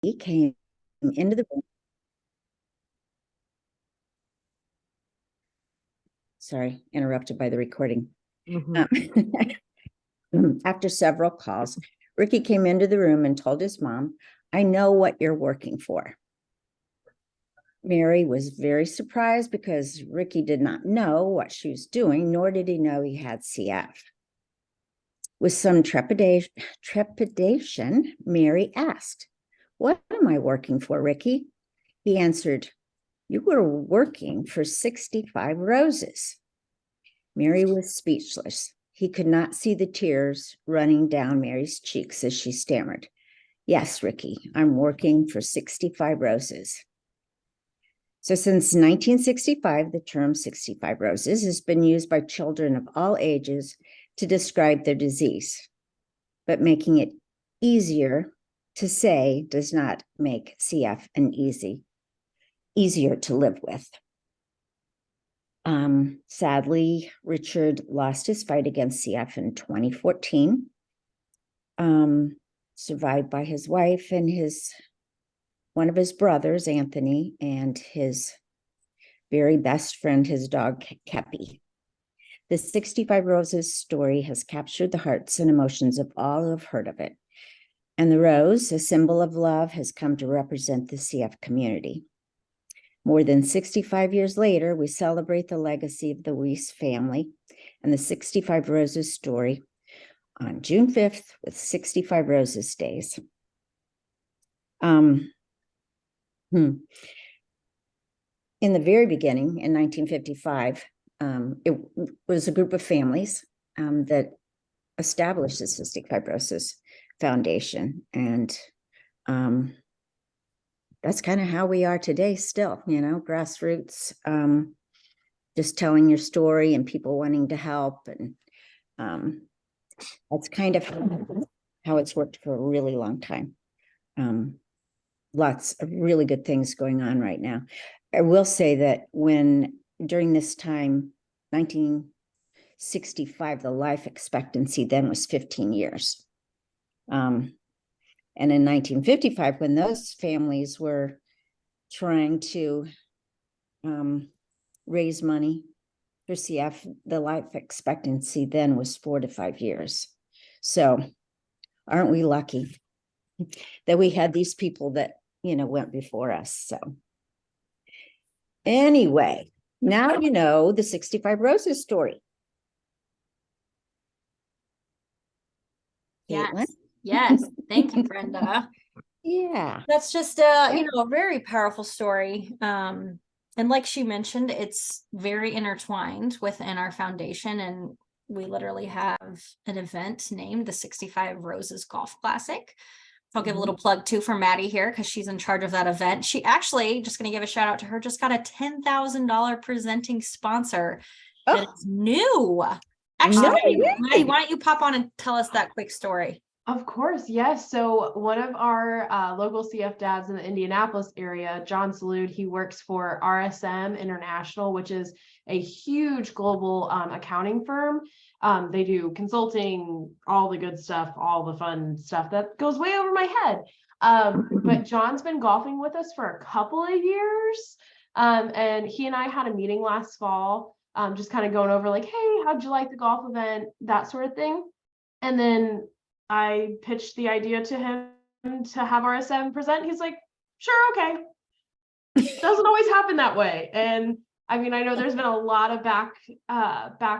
came into the room. Sorry, interrupted by the recording. After several calls, Ricky came into the room and told his mom, "I know what you're working for." Mary was very surprised because Ricky did not know what she was doing, nor did he know he had CF. With some trepidation, Mary asked, "What am I working for, Ricky?" He answered, "You were working for 65 roses." Mary was speechless. He could not see the tears running down Mary's cheeks as she stammered, "Yes, Ricky, I'm working for 65 roses." So since 1965, the term 65 roses has been used by children of all ages to describe their disease, but making it easier to say does not make CF easier to live with. Sadly, Richard lost his fight against CF in 2014, survived by his wife and one of his brothers, Anthony, and his very best friend, his dog, Kepi. The 65 Roses story has captured the hearts and emotions of all who have heard of it. And the rose, a symbol of love, has come to represent the CF community. More than 65 years later, we celebrate the legacy of the Weiss family and the 65 Roses story on June 5th with 65 Roses Days. In the very beginning, in 1955, it was a group of families that established the Cystic Fibrosis Foundation. And that's kind of how we are today still, grassroots, just telling your story and people wanting to help. And that's kind of how it's worked for a really long time. Lots of really good things going on right now. I will say that during this time, 1965, the life expectancy then was 15 years. And in 1955, when those families were trying to raise money for CF, the life expectancy then was 4 to 5 years. So aren't we lucky that we had these people that, went before us? So anyway, now you know the 65 Roses story. Yes. Caitlin? Yes. Thank you, Brenda. Yeah. That's just a very powerful story. And like she mentioned, it's very intertwined within our foundation, and we literally have an event named the 65 Roses Golf Classic. I'll give a little plug too for Maddie here because she's in charge of that event. She actually, just going to give a shout out to her, just got a $10,000 presenting sponsor that is new. Actually, Maddie, why don't you pop on and tell us that quick story? Of course, yes. So one of our local CF dads in the Indianapolis area, John Salud, he works for RSM International, which is a huge global accounting firm. They do consulting, all the good stuff, all the fun stuff that goes way over my head. But John's been golfing with us for a couple of years. And he and I had a meeting last fall, just kind of going over like, hey, how'd you like the golf event? That sort of thing. And then I pitched the idea to him to have RSM present. He's like, sure, okay. Doesn't always happen that way. And I mean, I know there's been a lot of back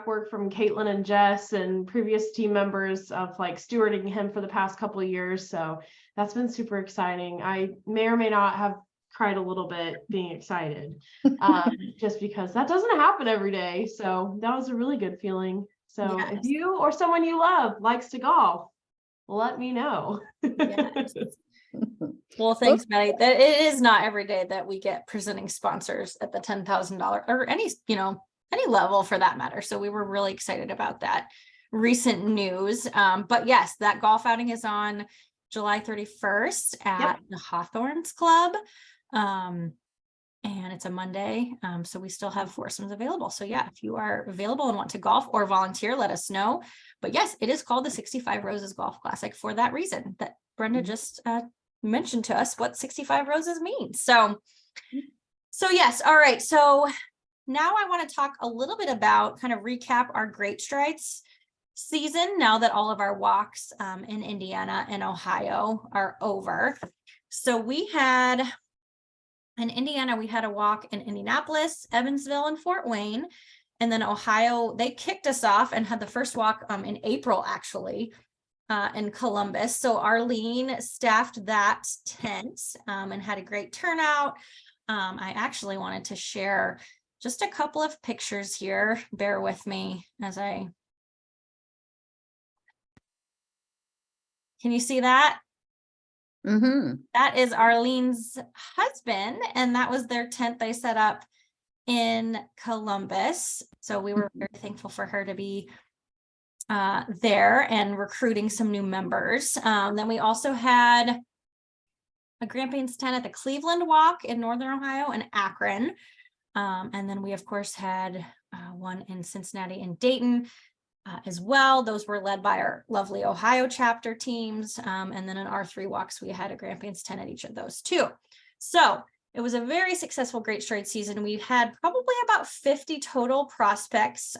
work from Caitlin and Jess and previous team members of like stewarding him for the past couple of years. So that's been super exciting. I may or may not have cried a little bit being excited, just because that doesn't happen every day. So that was a really good feeling. So if you or someone you love likes to golf, let me know. Yes. Well, thanks, Maddie. That it is not every day that we get presenting sponsors at the $10,000 or any level for that matter. So we were really excited about that recent news. But yes, that golf outing is on July 31st at the Hawthorns Club. And it's a Monday. So we still have foursomes available. So yeah, if you are available and want to golf or volunteer, let us know. But yes, it is called the 65 Roses Golf Classic for that reason that Brenda just mentioned to us what 65 roses means. So yes. All right. So now I want to talk a little bit about kind of recap our Great Strides season now that all of our walks in Indiana and Ohio are over. So we had in Indiana, we had a walk in Indianapolis, Evansville, and Fort Wayne. And then Ohio, they kicked us off and had the first walk in April, actually, in Columbus. So Arlene staffed that tent and had a great turnout. I actually wanted to share just a couple of pictures here. Bear with me as I. Can you see that? Mm-hmm. That is Arlene's husband, and that was their tent they set up in Columbus. So we were very thankful for her to be there and recruiting some new members. Then we also had a Grampions tent at the Cleveland Walk in Northern Ohio and Akron. And then we, of course, had one in Cincinnati and Dayton as well. Those were led by our lovely Ohio chapter teams. And then in our 3 walks, we had a Grampians tent at each of those too. So it was a very successful Great Strides season. We had probably about 50 total prospects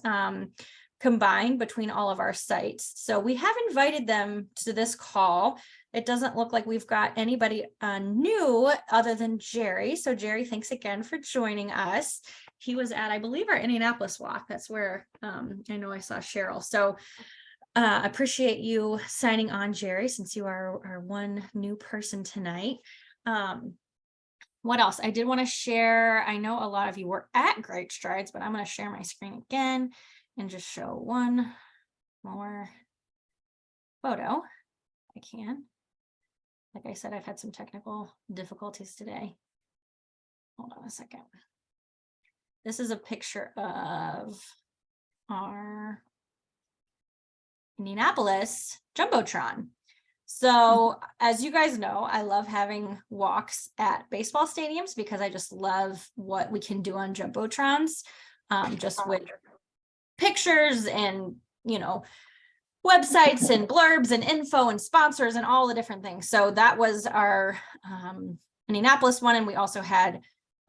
combined between all of our sites. So we have invited them to this call. It doesn't look like we've got anybody new other than Jerry. So Jerry, thanks again for joining us. He was at, I believe, our Indianapolis walk. That's where I know I saw Cheryl. So appreciate you signing on, Jerry, since you are our one new person tonight. What else? I did want to share, I know a lot of you were at Great Strides, but I'm going to share my screen again and just show one more photo. I can. Like I said, I've had some technical difficulties today. Hold on a second. This is a picture of our Indianapolis Jumbotron. So as you guys know, I love having walks at baseball stadiums because I just love what we can do on Jumbotrons, just with pictures and, you know, websites and blurbs and info and sponsors and all the different things. So that was our Indianapolis one. And we also had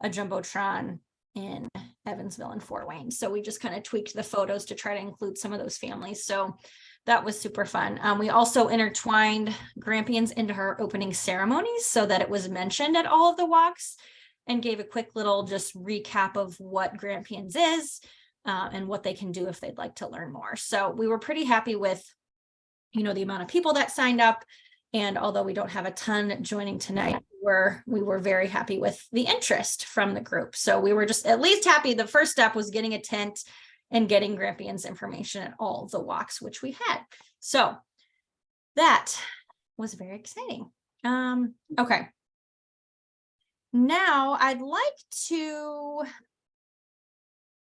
a Jumbotron in Evansville and Fort Wayne. So we just kind of tweaked the photos to try to include some of those families. So that was super fun. We also intertwined Grampions into her opening ceremonies so that it was mentioned at all of the walks and gave a quick little just recap of what Grampions is and what they can do if they'd like to learn more. So we were pretty happy with, you know, the amount of people that signed up. And although we don't have a ton joining tonight, we were very happy with the interest from the group. So we were just at least happy. The first step was getting a tent and getting Grampians information at all the walks, which we had. So that was very exciting. Okay. Now I'd like to,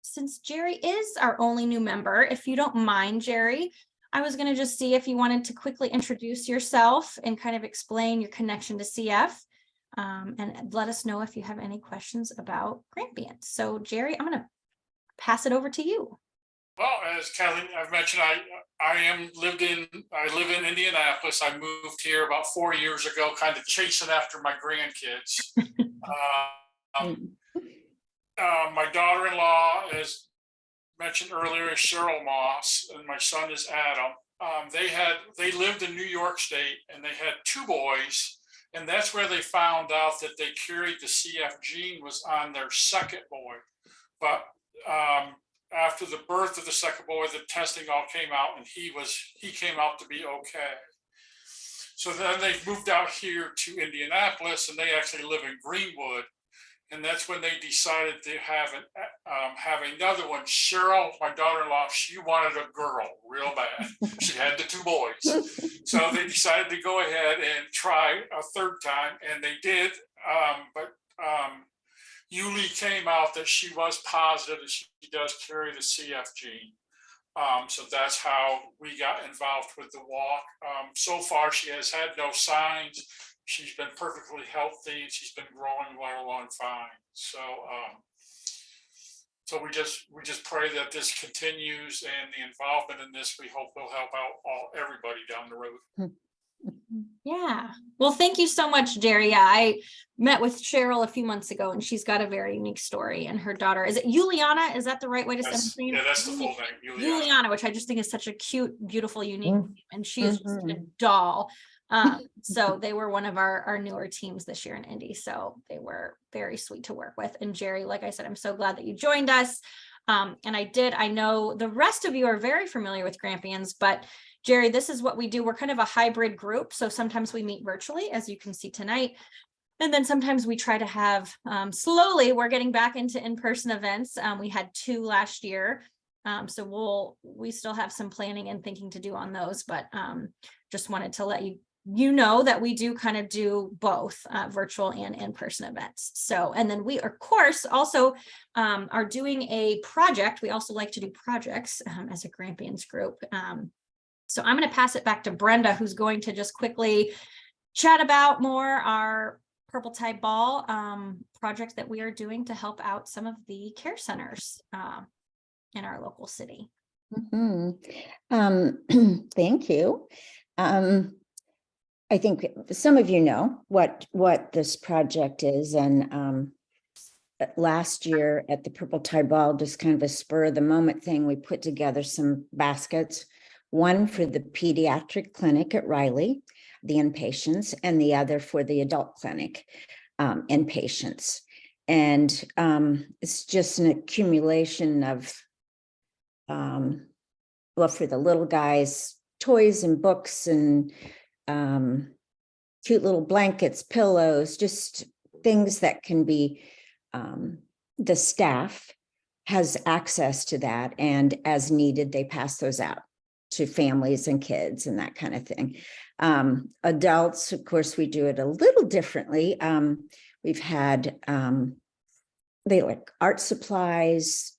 since Jerry is our only new member, if you don't mind, Jerry, I was going to just see if you wanted to quickly introduce yourself and kind of explain your connection to CF and let us know if you have any questions about Grampians. So Jerry, I'm going to pass it over to you. Well, as Kelly, I've mentioned, I live in Indianapolis. I moved here about 4 years ago, kind of chasing after my grandkids. My daughter-in-law, as mentioned earlier, is Cheryl Moss, and my son is Adam. They lived in New York State, and they had 2 boys, and that's where they found out that they carried the CF gene was on their second boy. But after the birth of the second boy, the testing all came out, and he came out to be okay. So then they moved out here to Indianapolis, and they actually live in Greenwood. And that's when they decided to have another one. Cheryl, my daughter-in-law, she wanted a girl real bad. She had the 2 boys. So they decided to go ahead and try a third time, and they did. But Yuli came out that she was positive and she does carry the CF gene. So that's how we got involved with the walk. So far, she has had no signs. She's been perfectly healthy and she's been growing well along fine. So, so we just pray that this continues, and the involvement in this, we hope will help out everybody down the road. Yeah. Well, thank you so much, Jerry. Yeah, I met with Cheryl a few months ago and she's got a very unique story. And her daughter, is it Juliana? Is that the right way to say That's, her name? yeah, that's the full name, Juliana. Juliana, which I just think is such a cute, beautiful, unique Mm. name. And she is just a Mhm. doll. So they were one of our newer teams this year in Indy. So they were very sweet to work with. And Jerry, like I said, I'm so glad that you joined us. And I know the rest of you are very familiar with Grampians, but Jerry, this is what we do. We're kind of a hybrid group. So sometimes we meet virtually, as you can see tonight. And then sometimes we try to have, slowly, we're getting back into in-person events. We had 2 last year. So we still have some planning and thinking to do on those, but just wanted to let you know that we do kind of do both virtual and in-person events. So, and then we of course also are doing a project. We also like to do projects as a Grampians group. So I'm going to pass it back to Brenda, who's going to just quickly chat about more our Purple Tie Ball project that we are doing to help out some of the care centers in our local city. Mhm. Thank you. I think some of you know what this project is, and last year at the Purple Tie Ball, just kind of a spur of the moment thing, we put together some baskets, one for the pediatric clinic at Riley, the inpatients, and the other for the adult clinic inpatients. And it's just an accumulation of, well, for the little guys, toys and books and cute little blankets, pillows, just things that can be, the staff has access to that, and as needed, they pass those out to families and kids and that kind of thing. Adults, of course, we do it a little differently. We've had, they like art supplies,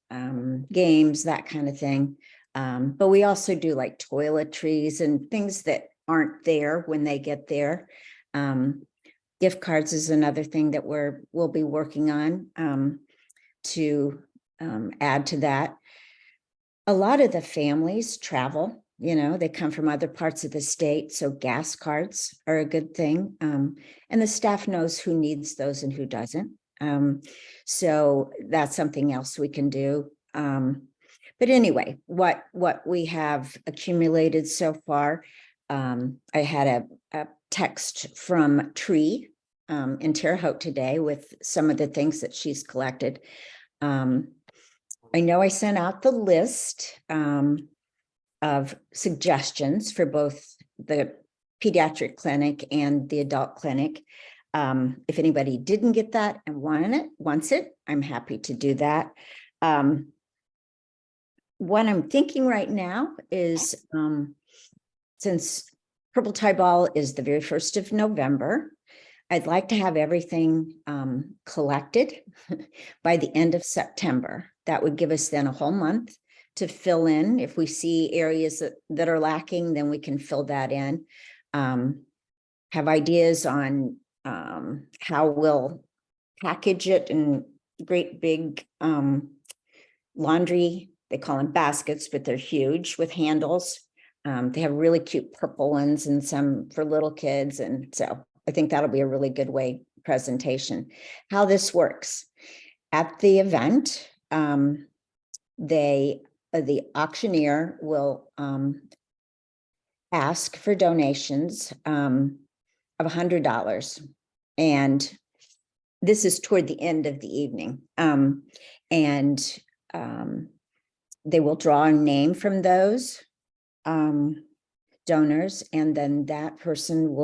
games, that kind of thing. But we also do like toiletries and things that aren't there when they get there. Gift cards is another thing that we'll be working on to add to that. A lot of the families travel, they come from other parts of the state, so gas cards are a good thing. And the staff knows who needs those and who doesn't. So that's something else we can do. But anyway, what we have accumulated so far, I had a text from Tree in Terre Haute today with some of the things that she's collected. I know I sent out the list of suggestions for both the pediatric clinic and the adult clinic. If anybody didn't get that and wants it, I'm happy to do that. What I'm thinking right now is, since Purple Tie Ball is the very 1st of November, I'd like to have everything collected by the end of September. That would give us then a whole month to fill in. If we see areas that are lacking, then we can fill that in. Have ideas on how we'll package it in great big laundry. They call them baskets, but they're huge with handles. They have really cute purple ones and some for little kids. And so I think that'll be a really good presentation. How this works. At the event, the auctioneer will ask for donations of $100. And this is toward the end of the evening. They will draw a name from those donors, and then that person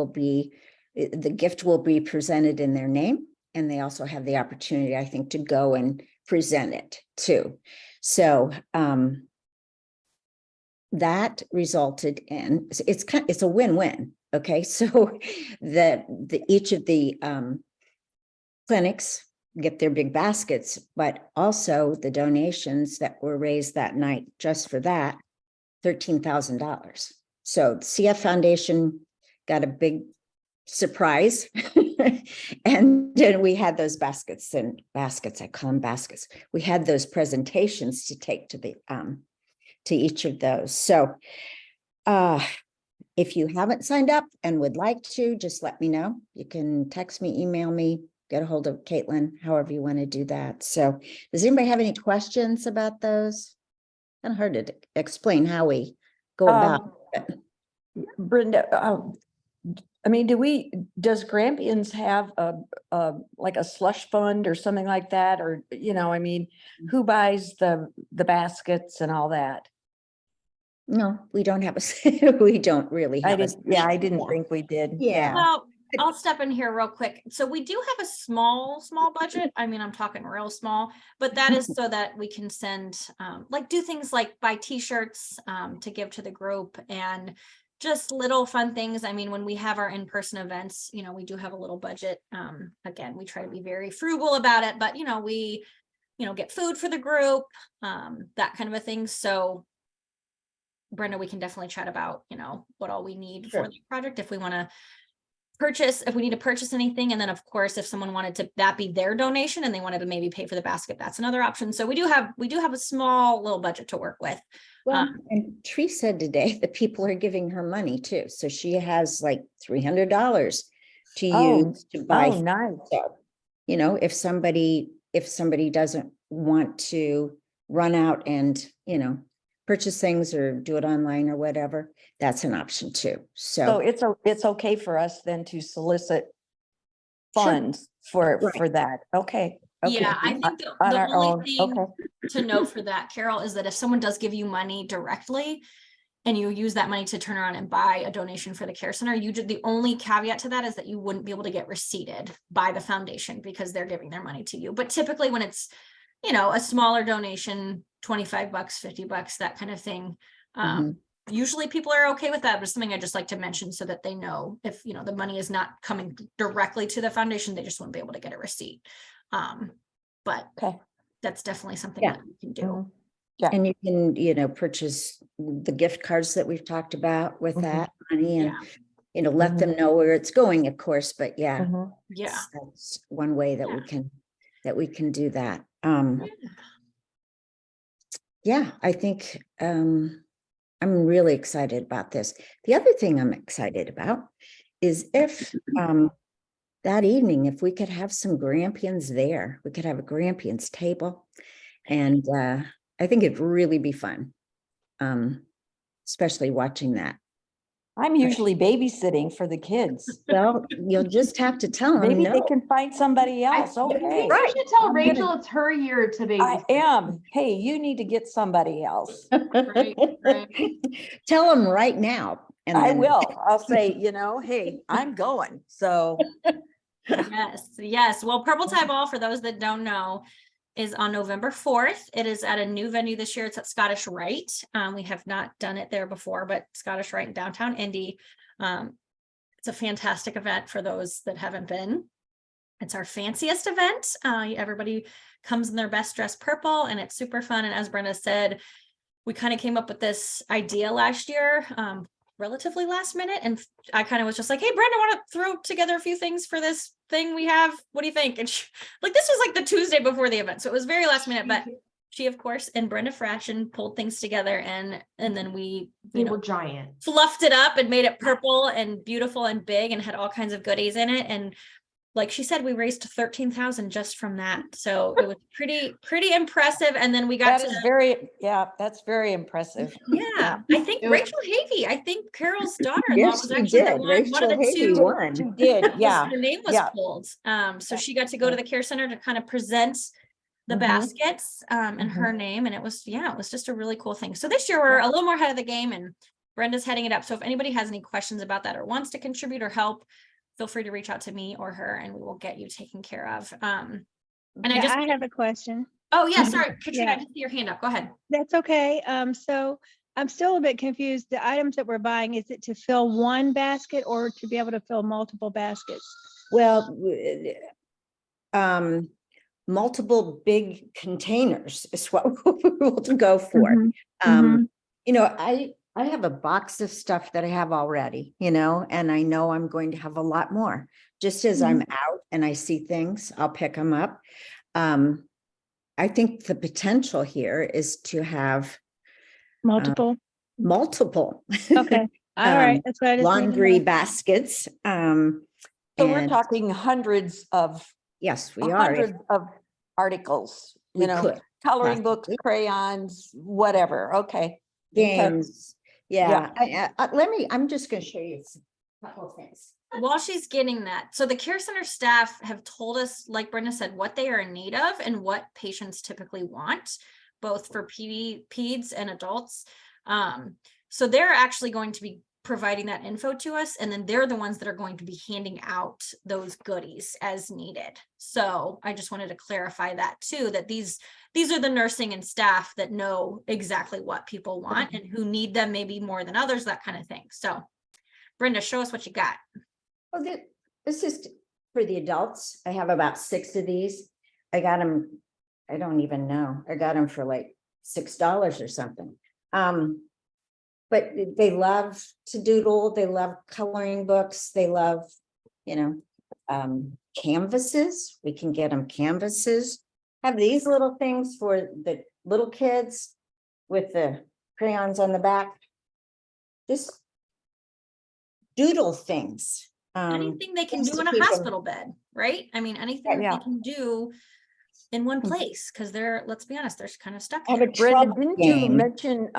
the gift will be presented in their name, and they also have the opportunity, I think, to go and present it too. So that resulted in, it's a win-win. Okay, so each of the clinics get their big baskets, but also the donations that were raised that night just for that, $13,000. So the CF Foundation got a big surprise. And then we had those baskets, I call them baskets. We had those presentations to take to each of those. So if you haven't signed up and would like to, just let me know. You can text me, email me, get a hold of Caitlin, however you want to do that. So does anybody have any questions about those? Kind of hard to explain how we go about it. Brenda, I mean, does Grampians have like a slush fund or something like that? Or, I mean, who buys the baskets and all that? No, we don't have a, we don't really have a. I didn't think we did. Yeah. Well, I'll step in here real quick. So we do have a small budget. I mean, I'm talking real small, but that is so that we can send, like do things like buy t-shirts to give to the group and just little fun things. I mean, when we have our in-person events, we do have a little budget. Again, we try to be very frugal about it, but we, get food for the group, that kind of a thing. So Brenda, we can definitely chat about, what all we need for the project if we want to if we need to purchase anything. And then of course, if someone wanted to, that be their donation and they wanted to maybe pay for the basket, that's another option. So we do have a small little budget to work with. Well, and Tree said today that people are giving her money too. So she has like $300 to use to buy. Oh, nice. So, if somebody doesn't want to run out and, purchase things or do it online or whatever, that's an option too. So it's okay for us then to solicit funds for that. Okay. Yeah, I think the only thing to note for that, Carol, is that if someone does give you money directly and you use that money to turn around and buy a donation for the care center, the only caveat to that is that you wouldn't be able to get receipted by the foundation because they're giving their money to you. But typically when it's, a smaller donation, $25, $50, that kind of thing. Usually people are okay with that, but it's something I just like to mention so that they know if, the money is not coming directly to the foundation, they just won't be able to get a receipt. But that's definitely something that you can do. Yeah. And you can, purchase the gift cards that we've talked about with that money and, let them know where it's going, of course, but Yeah. that's one way that we can do that. I think, I'm really excited about this. The other thing I'm excited about is if, that evening, if we could have some Grampians there, we could have a Grampians table. And, I think it'd really be fun. Especially watching that. I'm usually babysitting for the kids. Well, you'll just have to tell them. Maybe they can find somebody else. Okay. You should tell Rachel it's her year to babysit. I am. Hey, you need to get somebody else. Right. Tell them right now. And I then- will. I'll say, hey, I'm going. So Yes. Well, Purple Tie Ball, for those that don't know, is on November 4th. It is at a new venue this year. It's at Scottish Rite. We have not done it there before, but Scottish Rite in downtown Indy. It's a fantastic event for those that haven't been. It's our fanciest event. Everybody comes in their best dress purple and it's super fun. And as Brenda said, we kind of came up with this idea last year, relatively last minute. And I kind of was just like, hey, Brenda, I want to throw together a few things for this thing we have. What do you think? And this was like the Tuesday before the event. So it was very last minute, but she, of course, and Brenda Frashin pulled things together and then we, were giant. Fluffed it up and made it purple and beautiful and big and had all kinds of goodies in it. And like she said, we raised 13,000 just from that. So it was pretty impressive. And then we got that's very impressive. Yeah. I think Rachel Havey, Carol's daughter-in-law Yes, was she actually the did. one Rachel of the Havey two. won. She did. Yeah. Her name was pulled. So she got to go to the care center to kind of present the baskets in her name. And it was just a really cool thing. So this year we're a little more ahead of the game and Brenda's heading it up. So if anybody has any questions about that or wants to contribute or help, feel free to reach out to me or her and we will get you taken care of. And I have a question. Oh yeah, sorry, Katrina, I just see your hand up. Go ahead. That's okay. So I'm still a bit confused. The items that we're buying, is it to fill one basket or to be able to fill multiple baskets? Well, multiple big containers is what we'll go for. I have a box of stuff that I have already, and I know I'm going to have a lot more. Just as I'm out and I see things, I'll pick them up. I think the potential here is to have Multiple. multiple. Okay. All right, that's what I just needed to laundry know. baskets. So we're And talking hundreds of, yes, we are. If hundreds of articles, we you know, could, coloring books, possibly. crayons, whatever. Okay. Okay. Games. Yeah. I'm just going to show you a couple of things. While she's getting that, so the care center staff have told us, like Brenda said, what they are in need of and what patients typically want, both for peds and adults. So they're actually going to be providing that info to us, and then they're the ones that are going to be handing out those goodies as needed. So I just wanted to clarify that too, that these are the nursing and staff that know exactly what people want and who need them maybe more than others, that kind of thing. So Brenda, show us what you got. Well, this is for the adults. I have about 6 of these. I got them, I don't even know. I got them for like $6 or something. But they love to doodle. They love coloring books. They love, canvases. We can get them canvases. Have these little things for the little kids with the crayons on the back. Just doodle things. Anything they can things do to in a keep 'em- hospital bed, right? I mean, anything Yeah. they can do in one place, because they're, let's be honest, they're kind of stuck Have here. a Brenda, trouble didn't you game. mention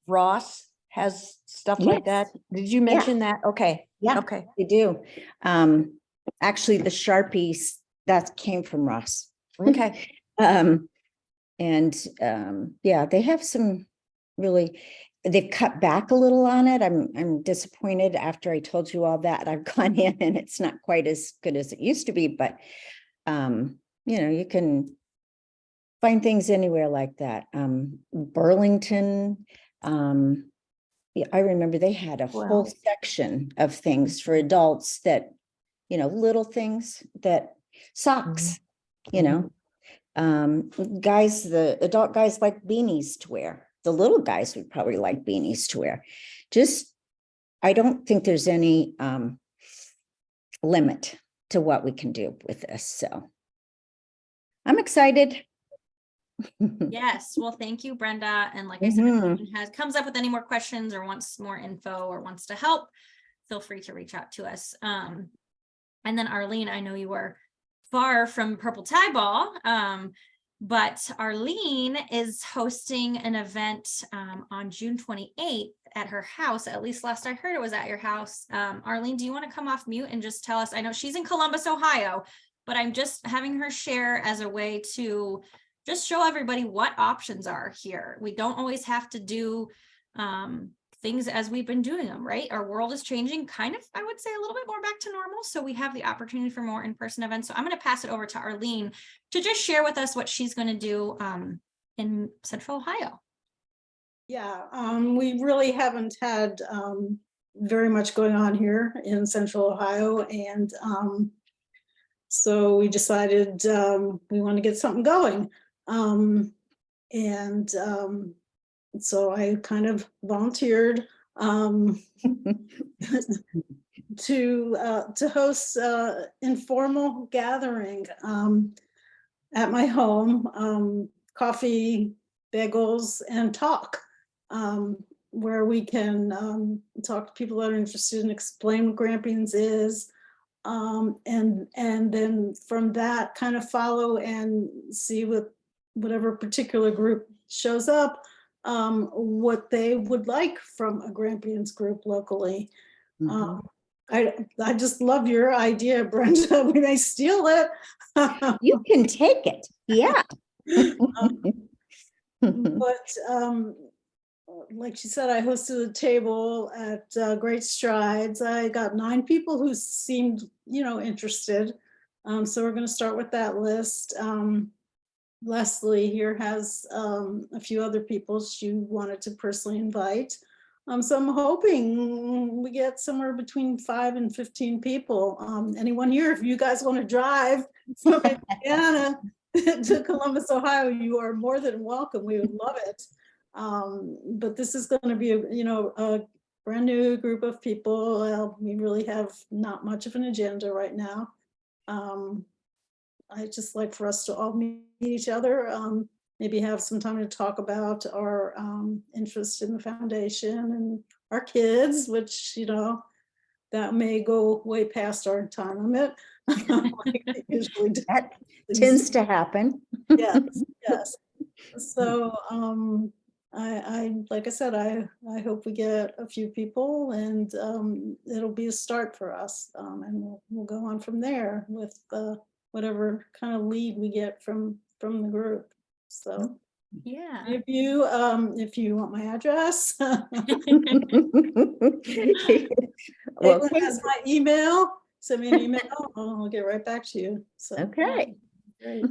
Ross has stuff like that? Yes. Did you mention that? Okay. Yeah. Okay. They do. Actually, the Sharpies that came from Ross. Okay. Yeah, they have some really, they've cut back a little on it. I'm disappointed after I told you all that. I've gone in and it's not quite as good as it used to be, but you can find things anywhere like that. Burlington, yeah, I remember they had a whole Wow. section of things for adults that, little things that socks, guys, the adult guys like beanies to wear. The little guys would probably like beanies to wear. I don't think there's any limit to what we can do with this. So I'm excited. Yes, well, thank you, Brenda. And like I said, if anyone comes up with any more questions or wants more info or wants to help, feel free to reach out to us. And then Arlene, I know you were far from Purple Tie Ball, but Arlene is hosting an event on June 28th at her house. At least last I heard it was at your house. Arlene, do you want to come off mute and just tell us? I know she's in Columbus, Ohio, but I'm just having her share as a way to just show everybody what options are here. We don't always have to do things as we've been doing them, right? Our world is changing kind of, I would say, a little bit more back to normal. So we have the opportunity for more in-person events. So I'm going to pass it over to Arlene to just share with us what she's going to do in Central Ohio. Yeah, we really haven't had very much going on here in Central Ohio. And so we decided we want to get something going. So I kind of volunteered to host informal gathering at my home, coffee, bagels, and talk, where we can talk to people that are interested and explain what Grampians is, and then from that kind of follow and see whatever particular group shows up, what they would like from a Grampians group locally. I just love your idea, Brenda. We may steal it. You can take it. Yeah. But like she said, I hosted a table at Great Strides. I got 9 people who seemed, interested. So we're going to start with that list. Leslie here has a few other people she wanted to personally invite. So I'm hoping we get somewhere between 5 and 15 people. Anyone here, if you guys want to drive from Indiana to Columbus, Ohio, you are more than welcome. We would love it. But this is going to be a brand new group of people. We really have not much of an agenda right now. I just like for us to all meet each other, maybe have some time to talk about our interest in the foundation and our kids, which, that may go way past our time limit. like it usually does. That tends to happen. Yes, yes. So, like I said, I hope we get a few people, and it'll be a start for us. And we'll go on from there with whatever kind of lead we get from the group. So Yeah. if you want my address, Well, Caitlin has my email. Send me an email. I'll get right back to you. So okay. great.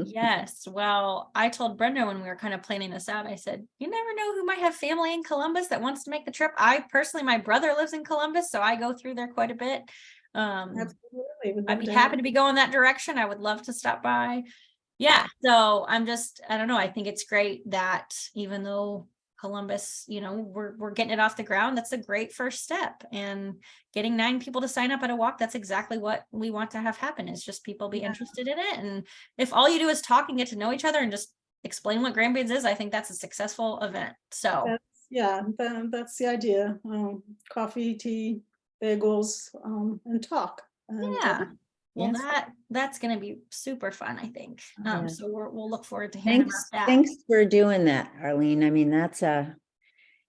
Yes. Well, I told Brenda when we were kind of planning this out, I said, you never know who might have family in Columbus that wants to make the trip. I personally, my brother lives in Columbus, so I go through there quite a bit. Absolutely. We'd I'd love be to happy have to be going that direction. I would love to stop by. Yeah. So I don't know. I think it's great that even though Columbus, we're getting it off the ground, that's a great first step. And getting 9 people to sign up at a walk, that's exactly what we want to have happen, is just people be interested in it. And if all you do is talk and get to know each other and just explain what Grampions is, I think that's a successful event. So that's the idea. Coffee, tea, bagels, and talk. And, yeah. Well, Yes. that's going to be super fun, I think. Yeah. So we'll look forward to hearing about that. Thanks for doing that, Arlene. I mean, that's not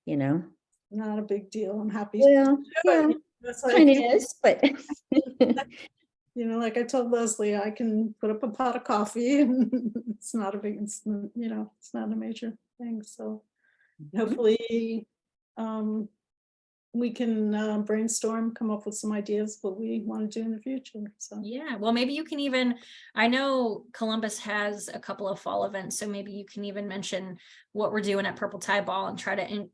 a big deal. I'm happy. well, yeah, That's kind like, of is, but like I told Leslie, I can put up a pot of coffee and it's not a big, it's not a major thing. So hopefully we can brainstorm, come up with some ideas what we want to do in the future. So Yeah, well, maybe you can even, I know Columbus has a couple of fall events, so maybe you can even mention what we're doing at Purple Tie Ball and try to,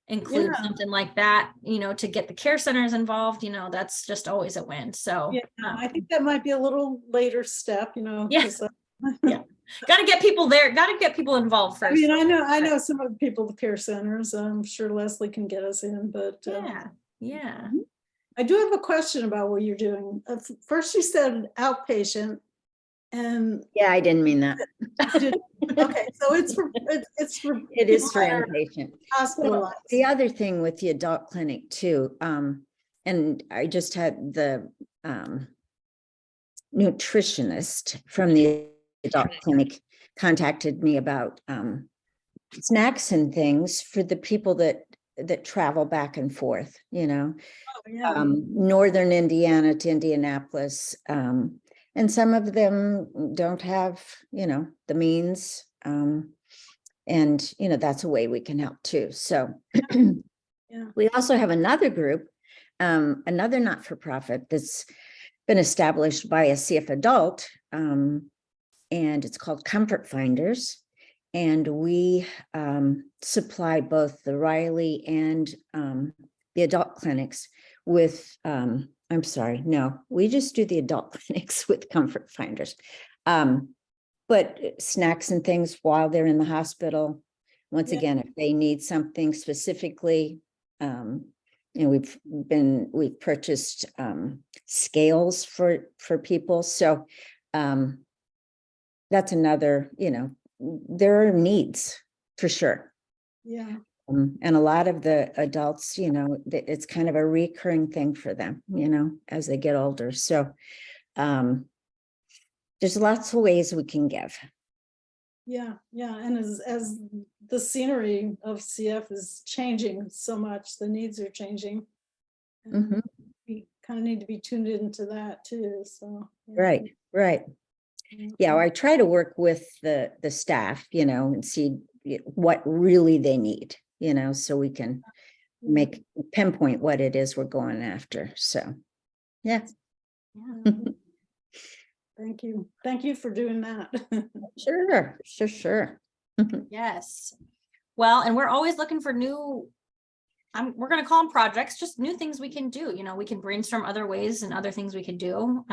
include Yeah. something like that, to get the care centers involved, that's just always a win. So yeah, I think that might be a little later step, Yeah. 'cause, Yeah. got to get people there, got to get people involved I first. mean, I know some of the people at the care centers. I'm sure Leslie can get us in, but Yeah. I do have a question about what you're doing. First, you said outpatient, and yeah, I didn't mean that. okay, so it's for It is people for that are inpatient. hospitalized. The other thing with the adult clinic too, and I just had the nutritionist from the adult clinic contacted me about snacks and things for the people that travel back and forth, Oh, yeah. Northern Indiana to Indianapolis. And some of them don't have, the means. And, that's a way we can help too. So Yeah. we also have another group, another not-for-profit that's been established by a CF adult, and it's called Comfort Finders. And we supply both the Riley and the adult clinics with, I'm sorry, no, we just do the adult clinics with Comfort Finders. But snacks and things while they're in the hospital. Once again, if they need something specifically, we've purchased scales for people. So that's another, there are needs for sure. Yeah. And a lot of the adults, it's kind of a recurring thing for them, as they get older. So there's lots of ways we can give. Yeah. And as the scenery of CF is changing so much, the needs are changing. And Mhm. we kind of need to be tuned into that too. So Right. Yeah, I try to work with the staff, and see what really they need, so we can pinpoint what it is we're going after. So, yeah. Thank you for doing that. Sure. Yes. Well, and we're always looking for we're going to call them projects, just new things we can do. We can brainstorm other ways and other things we can do.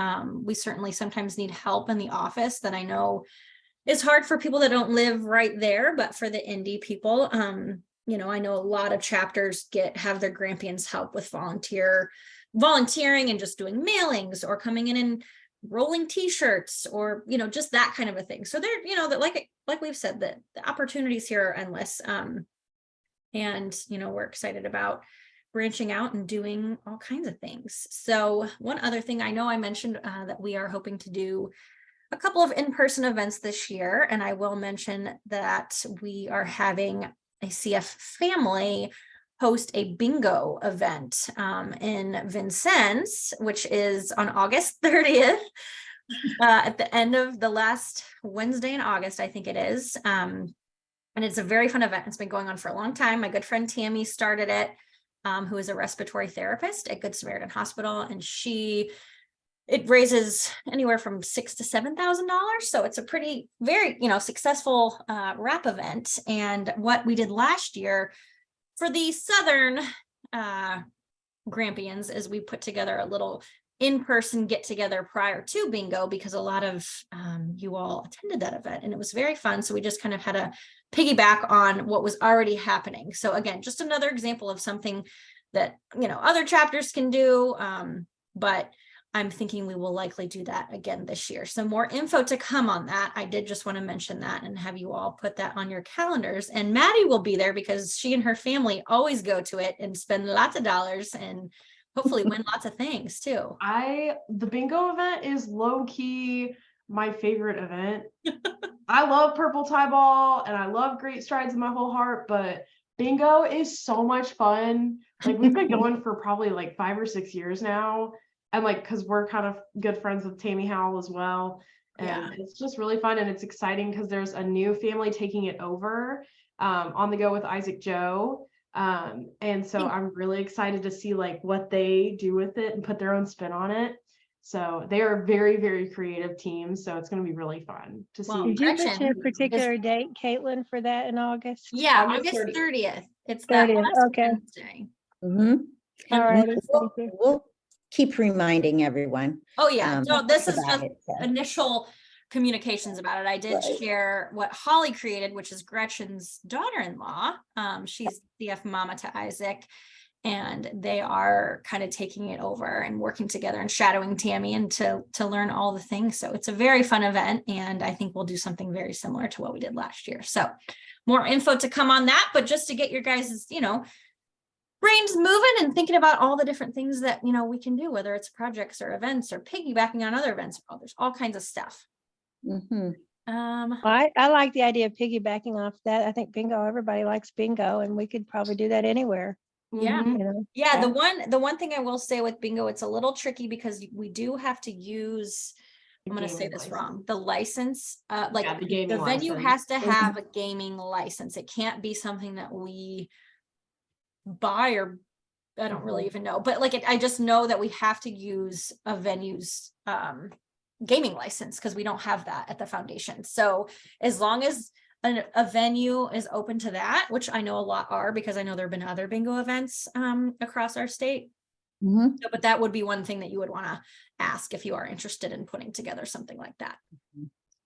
We certainly sometimes need help in the office that I know is hard for people that don't live right there, but for the indie people, I know a lot of chapters have their Grampians help with volunteering and just doing mailings or coming in and rolling t-shirts or, just that kind of a thing. So they're, that like we've said, that the opportunities here are endless. And, we're excited about branching out and doing all kinds of things. So one other thing, I know I mentioned that we are hoping to do a couple of in-person events this year. And I will mention that we are having a CF family host a bingo event in Vincennes, which is on August 30th, at the end of the last Wednesday in August, I think it is. And it's a very fun event. It's been going on for a long time. My good friend Tammy started it, who is a respiratory therapist at Good Samaritan Hospital, and it raises anywhere from $6,000 to $7,000. So it's a very, successful wrap event. And what we did last year for the Southern Grampions is we put together a little in-person get together prior to bingo, because a lot of you all attended that event and it was very fun. So we just kind of had a piggyback on what was already happening. So again, just another example of something that, other chapters can do. But I'm thinking we will likely do that again this year. So more info to come on that. I did just want to mention that and have you all put that on your calendars. And Maddie will be there because she and her family always go to it and spend lots of dollars and hopefully win lots of things too. The bingo event is low key my favorite event. I love Purple Tie Ball and I love Great Strides in my whole heart, but bingo is so much fun. Like we've been going for probably like 5 or 6 years now. And like, cause we're kind of good friends with Tammy Howell as well. And it's just really fun. And it's exciting because there's a new family taking it over on the go with Isaac Joe. And so I'm really excited to see like what they do with it and put their own spin on it. So they are a very, very creative team. So it's going to be really fun to see. Did you mention a particular date, Caitlin, for that in August? Yeah, August August 30th. It's 30th, that last okay. Wednesday. Mhm. All And right. we'll keep reminding everyone. Oh yeah, so this is about just it, so. initial communications about it. I did Right. share what Holly created, which is Gretchen's daughter-in-law. She's CF mama to Isaac, and they are kind of taking it over and working together and shadowing Tammy and to learn all the things. So it's a very fun event, and I think we'll do something very similar to what we did last year. So more info to come on that, but just to get your guys', brains moving and thinking about all the different things that, we can do, whether it's projects or events or piggybacking on other events. Oh, there's all kinds of stuff. Mhm. I like the idea of piggybacking off that. I think bingo, everybody likes bingo, and we could probably do that anywhere. Yeah. Mhm. Yeah. The one thing I will say with bingo, it's a little tricky because we do have to use, I'm going to say this wrong, the license, like the gaming the venue license. has to have a gaming license. It can't be something that we buy, or I don't really even know, but like I just know that we have to use a venue's gaming license because we don't have that at the foundation. So as long as a venue is open to that, which I know a lot are, because I know there have been other bingo events across our state. Mhm. So, but that would be one thing that you would want to ask if you are interested in putting together something like that.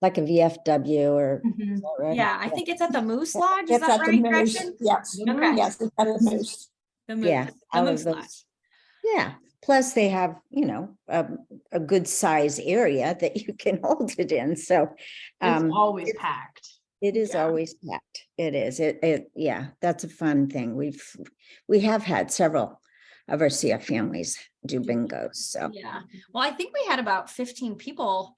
Like a VFW or. Mhm. is that right? Yeah, I think it's at the Moose Lodge. Is It's that at the right, Moose. Gretchen? Yes, Okay. yes, it's at the Moose. The Moose. Yeah, The out of Moose those. Lodge. Yeah, plus they have, a good size area that you can hold it in, so. It's always packed. It is Yeah. always packed. It is, yeah, that's a fun thing. We have had several of our CF families do bingos, so. Yeah. Well, I think we had about 15 people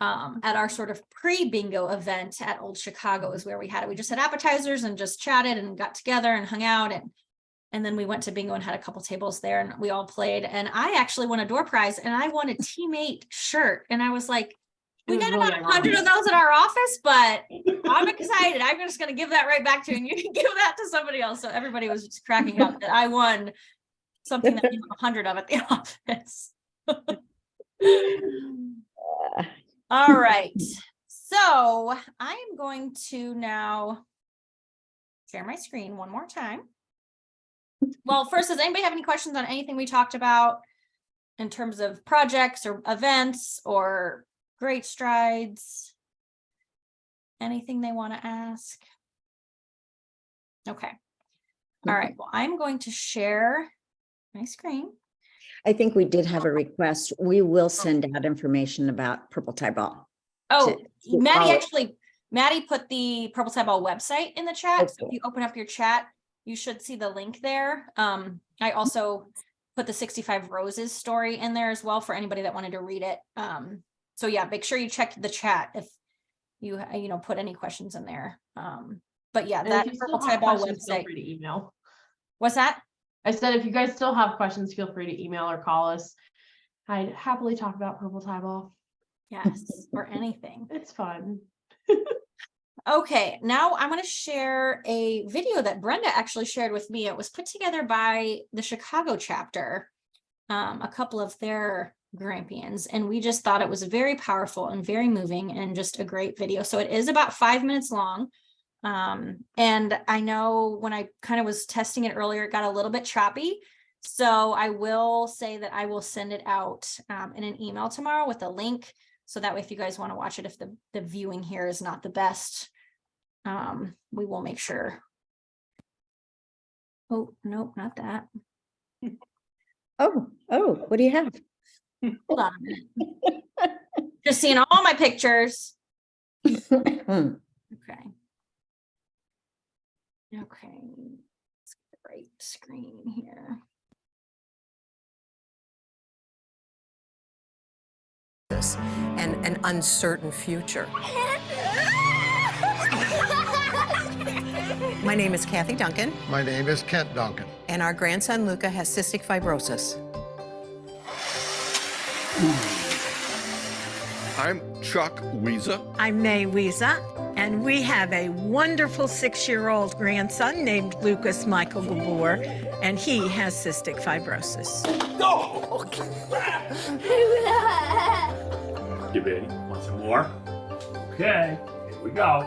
at our sort of pre-bingo event at Old Chicago is where we had it. We just had appetizers and just chatted and got together and hung out, and then we went to bingo and had a couple tables there and we all played, and I actually won a door prize and I won a teammate shirt, and I was like, we got about 100 of those at our office, but I'm excited. I'm just going to give that right back to you, and you can give that to somebody else. So everybody was just cracking up that I won something that you have 100 of at the office. All right. So I am going to now share my screen one more time. Well, first, does anybody have any questions on anything we talked about in terms of projects or events or Great Strides? Anything they want to ask? Okay. All right. Well, I'm going to share my screen. I think we did have a request. We will send out information about Purple Tie Ball. Oh, to Maddie all- Maddie put the Purple Tie Ball website in the chat. So if Okay. you open up your chat, you should see the link there. I also put the 65 Roses story in there as well for anybody that wanted to read it. So yeah, make sure you check the chat if you put any questions in there. But yeah, And that if you still Purple have Tie Ball questions, feel website. free to email. What's that? I said, if you guys still have questions, feel free to email or call us. I'd happily talk about Purple Tie Ball. Yes, or anything. It's fun. Okay, now I'm going to share a video that Brenda actually shared with me. It was put together by the Chicago chapter, a couple of their Grampions, and we just thought it was very powerful and very moving and just a great video. So it is about 5 minutes long. And I know when I kind of was testing it earlier, it got a little bit choppy. So I will say that I will send it out in an email tomorrow with a link. So that way, if you guys want to watch it, if the viewing here is not the best, we will make sure. Oh, nope, not that. Oh, what do you have? Hold on a minute. Just seeing all my pictures. Okay. Okay. Let's get the right screen here. And an uncertain future. My name is Kathy Duncan, My name is Kent Duncan. and our grandson Luca has cystic fibrosis. I'm Chuck Weeza. I'm May Weeza, and we have a wonderful 6-year-old grandson named Lucas Michael Gabor, and he has cystic fibrosis. You ready? Want some more? Okay, here we go.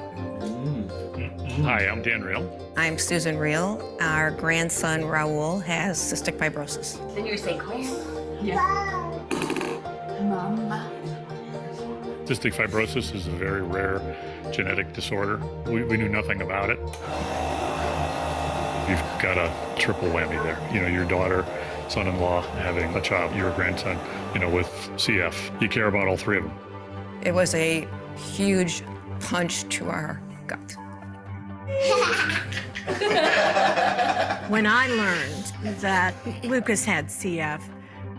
Hi, I'm Dan Reel. I'm Susan Reel. Our grandson Raul has cystic fibrosis. Then you're saying, Cystic fibrosis is a very rare genetic disorder. We knew nothing about it. You've got a triple whammy there. You know, your daughter, son-in-law having a child, your grandson, with CF. You care about all three of them. It was a huge punch to our gut. When I learned that Lucas had CF,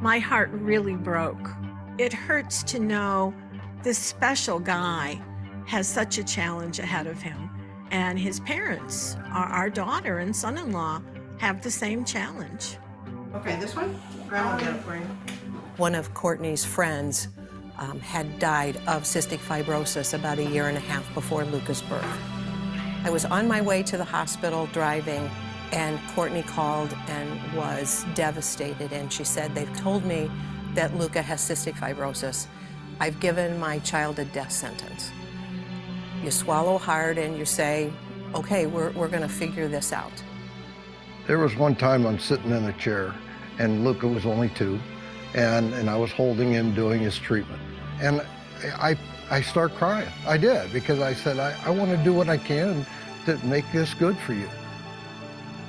my heart really broke. It hurts to know this special guy has such a challenge ahead of him. And his parents, our daughter and son-in-law, have the same challenge. Okay, this one? Grandma will get it for you. One of Courtney's friends had died of cystic fibrosis about 1.5 years before Luca's birth. I was on my way to the hospital driving, and Courtney called and was devastated, and she said, "They've told me that Luca has cystic fibrosis. I've given my child a death sentence." You swallow hard and you say, okay, we're gonna figure this out. There was one time I'm sitting in a chair and Luca was only 2 and I was holding him doing his treatment. And I start crying. I did, because I said, I want to do what I can to make this good for you.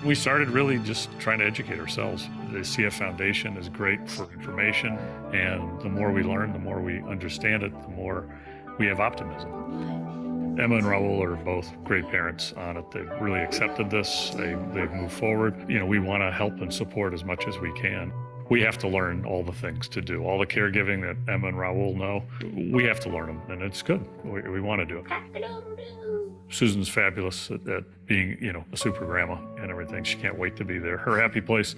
We started really just trying to educate ourselves. The CF Foundation is great for information, and the more we learn, the more we understand it, the more we have optimism. Emma and Raul are both great parents on it. They've really accepted this. They've moved forward. We want to help and support as much as we can. We have to learn all the things to do. All the caregiving that Emma and Raul know, we have to learn them, and it's good. We want to do it. Susan's fabulous at being, a super grandma and everything. She can't wait to be there. Her happy place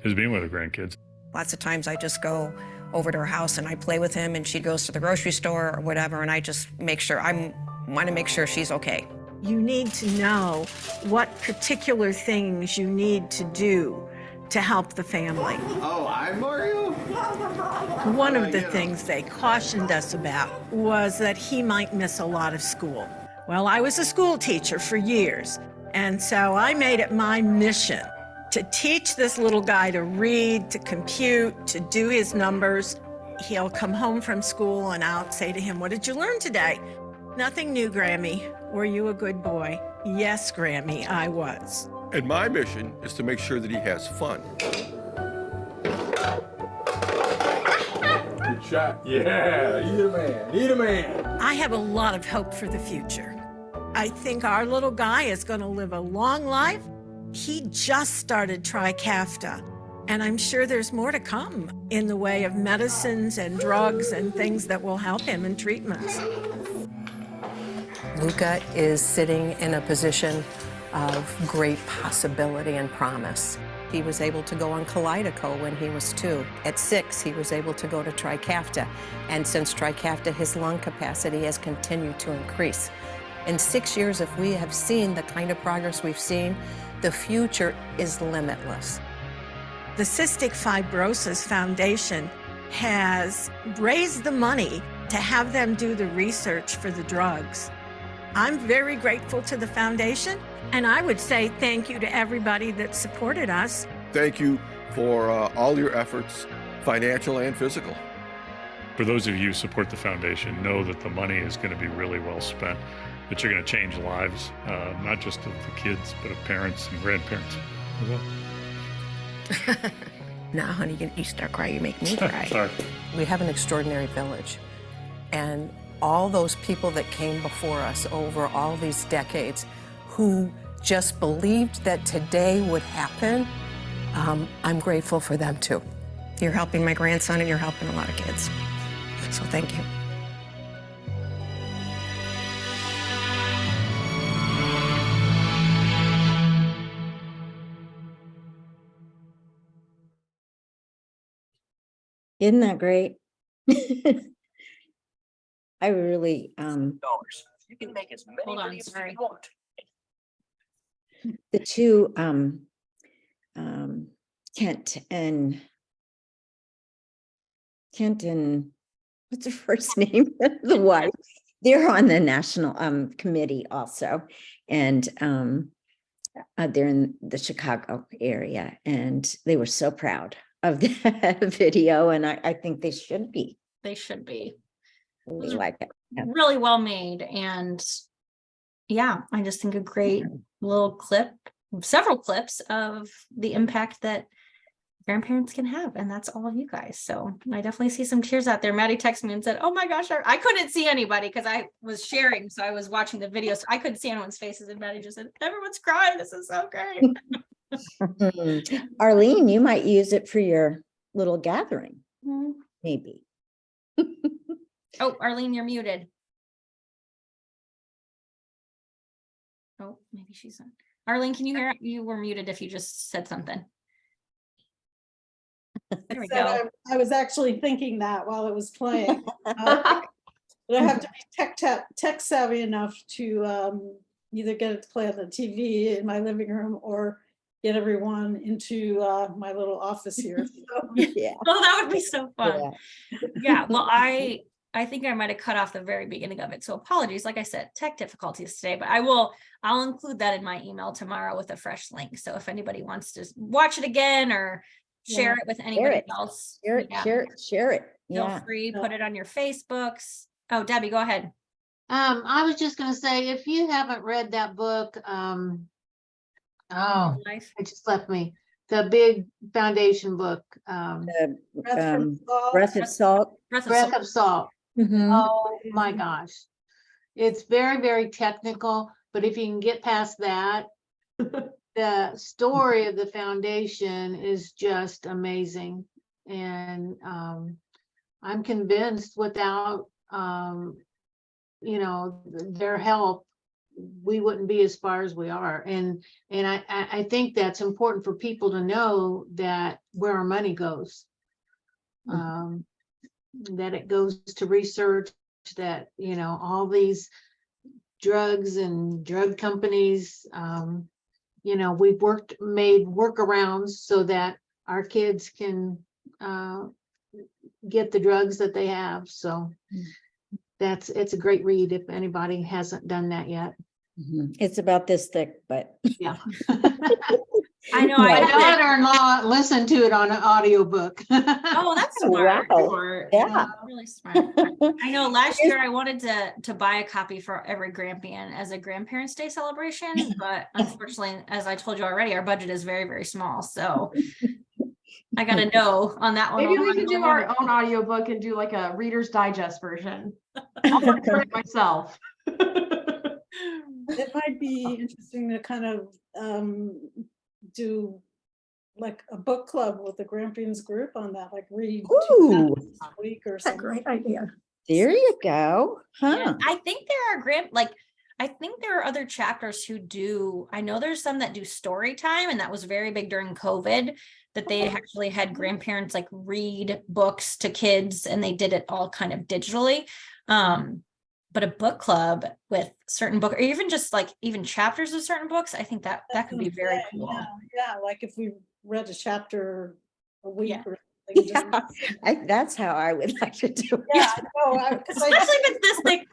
is being with her grandkids. Lots of times I just go over to her house and I play with him, and she goes to the grocery store or whatever, and I just want to make sure she's okay. You need to know what particular things you need to do to help the family. Oh, I'm Mario. One of the things they cautioned us about was that he might miss a lot of school. Well, I was a school teacher for years, and so I made it my mission to teach this little guy to read, to compute, to do his numbers. He'll come home from school and I'll say to him, "What did you learn today?" "Nothing new, Grammy." "Were you a good boy?" "Yes, Grammy, I was." And my mission is to make sure that he has fun. Good shot. Yeah, eat a man, eat a man. I have a lot of hope for the future. I think our little guy is going to live a long life He just started Trikafta, and I'm sure there's more to come in the way of medicines and drugs and things that will help him in treatments. Luca is sitting in a position of great possibility and promise. He was able to go on Kaleido when he was 2. At 6, he was able to go to Trikafta. And since Trikafta, his lung capacity has continued to increase. In 6 years, if we have seen the kind of progress we've seen, the future is limitless. The Cystic Fibrosis Foundation has raised the money to have them do the research for the drugs. I'm very grateful to the foundation, and I would say thank you to everybody that supported us. Thank you for all your efforts, financial and physical. For those of you who support the foundation, know that the money is going to be really well spent, that you're going to change lives, not just of the kids, but of parents and grandparents. Now, honey, you start crying, you make me cry. Sorry. We have an extraordinary village, and all those people that came before us over all these decades who just believed that today would happen, I'm grateful for them too. You're helping my grandson and you're helping a lot of kids. So thank you. Isn't that great? I really, You can make as many Hold on, videos as sorry. you want. the two, Kent and what's her first name? The wife. They're on the national committee also. And they're in the Chicago area, and they were so proud of that video. And I think they should be. They should be. We like it. Yeah. Really well made. And yeah, I just think a great little clip, several clips of the impact that grandparents can have. And that's all of you guys. So I definitely see some tears out there. Maddie texted me and said, oh my gosh, I couldn't see anybody because I was sharing. So I was watching the video. So I couldn't see anyone's faces. And Maddie just said, everyone's crying. This is so great. Arlene, you might use it for your little gathering, Mhm. maybe. Oh, Arlene, you're muted. Oh, maybe she's on. Arlene, can you hear? You were muted if you just said something. There we go. I was actually thinking that while it was playing. But I have to be tech savvy enough to either get it to play on the TV in my living room or get everyone into my little office here. So, Yeah. Oh, that would be so fun. Yeah. Yeah. Well, I think I might have cut off the very beginning of it. So apologies. Like I said, tech difficulties today, but I'll include that in my email tomorrow with a fresh link. So if anybody wants to watch it again or share it with anybody else, Share it, yeah, share it. feel Yeah. free, put it on your Facebooks. Oh, Debbie, go ahead. I was just gonna say, if you haven't read that book, Life. it just left me. The big foundation book, The, Breath from Salt. Breath of Salt. Breath of Salt. Mhm. Oh my gosh. It's very, very technical, but if you can get past that, the story of the foundation is just amazing. And I'm convinced without their help, we wouldn't be as far as we are. And I think that's important for people to know, that where our money goes. That it goes to research, that all these drugs and drug companies, we've made workarounds so that our kids can get the drugs that they have. So it's a great read if anybody hasn't done that yet. Mhm. It's about this thick, but Yeah. I know. My I have it. daughter-in-law listened to it on an audiobook. Oh, that's smart. Wow. Yeah. Really smart. I know last year I wanted to buy a copy for every Grampian as a Grandparents' Day celebration, but unfortunately, as I told you already, our budget is very, very small. So I got a no on that one. Maybe we could do our own audiobook and do like a Reader's Digest version. I'll record it myself. It might be interesting to kind of do like a book club with the Grampians group on that, like read Ooh, 2 chapters a week or that's a something. great idea. There you go. Yeah, Huh? I think there are I think there are other chapters who do, I know there's some that do story time, and that was very big during COVID, that they actually had grandparents like read books to kids, and they did it all kind of digitally. But a book club with certain book, or even just like even chapters of certain books, I think that could be very cool. Yeah, like if we read a chapter a week Yeah. or something. just- Yeah, that's how I would like to do it. Yeah, because Especially if it's this thick,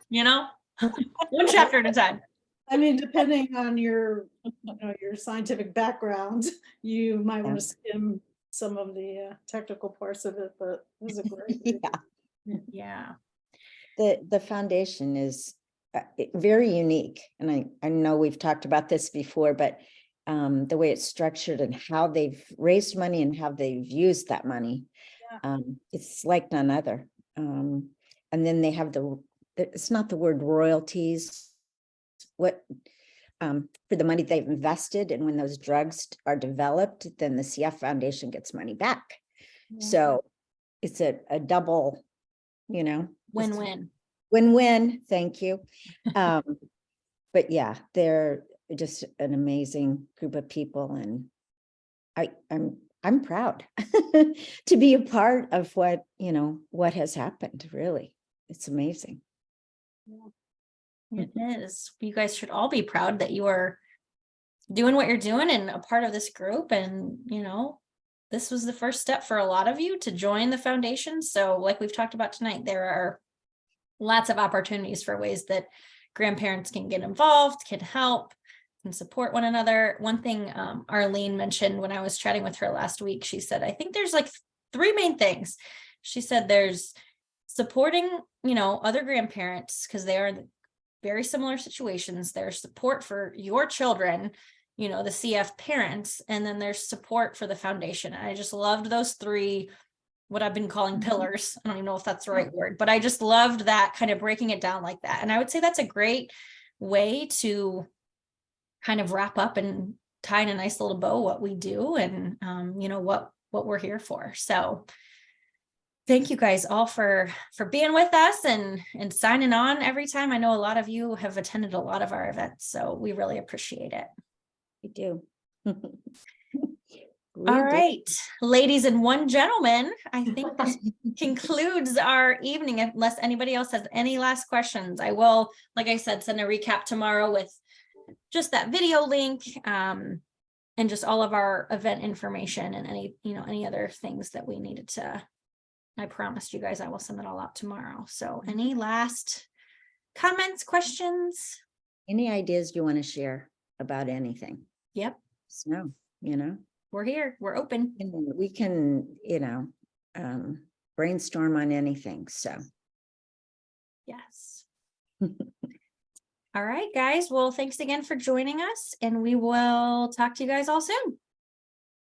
one chapter at a time. I mean, depending on your scientific background, you might want Yeah. to skim some of the technical parts of it, but it was a great. Yeah. Yeah. The foundation is very unique. And I know we've talked about this before, but the way it's structured and how they've raised money and how they've used that money, it's like none other. And then they have it's not the word royalties, for the money they've invested. And when those drugs are developed, then the CF Foundation gets money back. So it's a double, Win-win. win-win. Thank you. But yeah, they're just an amazing group of people, and I'm proud to be a part of what has happened. Really, it's amazing. It is. You guys should all be proud that you are doing what you're doing and a part of this group. And, this was the first step for a lot of you to join the foundation. So like we've talked about tonight, there are lots of opportunities for ways that grandparents can get involved, can help, can support one another. One thing Arlene mentioned when I was chatting with her last week, she said, I think there's like 3 main things. She said there's supporting, other grandparents because they are in very similar situations. There's support for your children, the CF parents, and then there's support for the foundation. And I just loved those 3, what I've been calling pillars. I don't even know if that's the right word, but I just loved that, kind of breaking it down like that. And I would say that's a great way to kind of wrap up and tie in a nice little bow what we do and what we're here for. So thank you guys all for being with us and signing on every time. I know a lot of you have attended a lot of our events, so we really appreciate it. We do. All right, ladies and one gentleman, I think this concludes our evening. Unless anybody else has any last questions, I will, like I said, send a recap tomorrow with just that video link and just all of our event information and any other things that we needed to. I promised you guys I will send it all out tomorrow. So any last comments, questions? Any ideas you want to share about anything? Yep. So, we're here. We're open. and we can, brainstorm on anything. So, Yes. All right, guys. Well, thanks again for joining us, and we will talk to you guys all soon.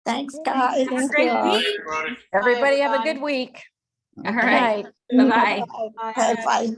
Thanks, guys. Have a great week. Everybody. Everybody have a everybody. good week. All right. Bye-bye. Bye. Bye.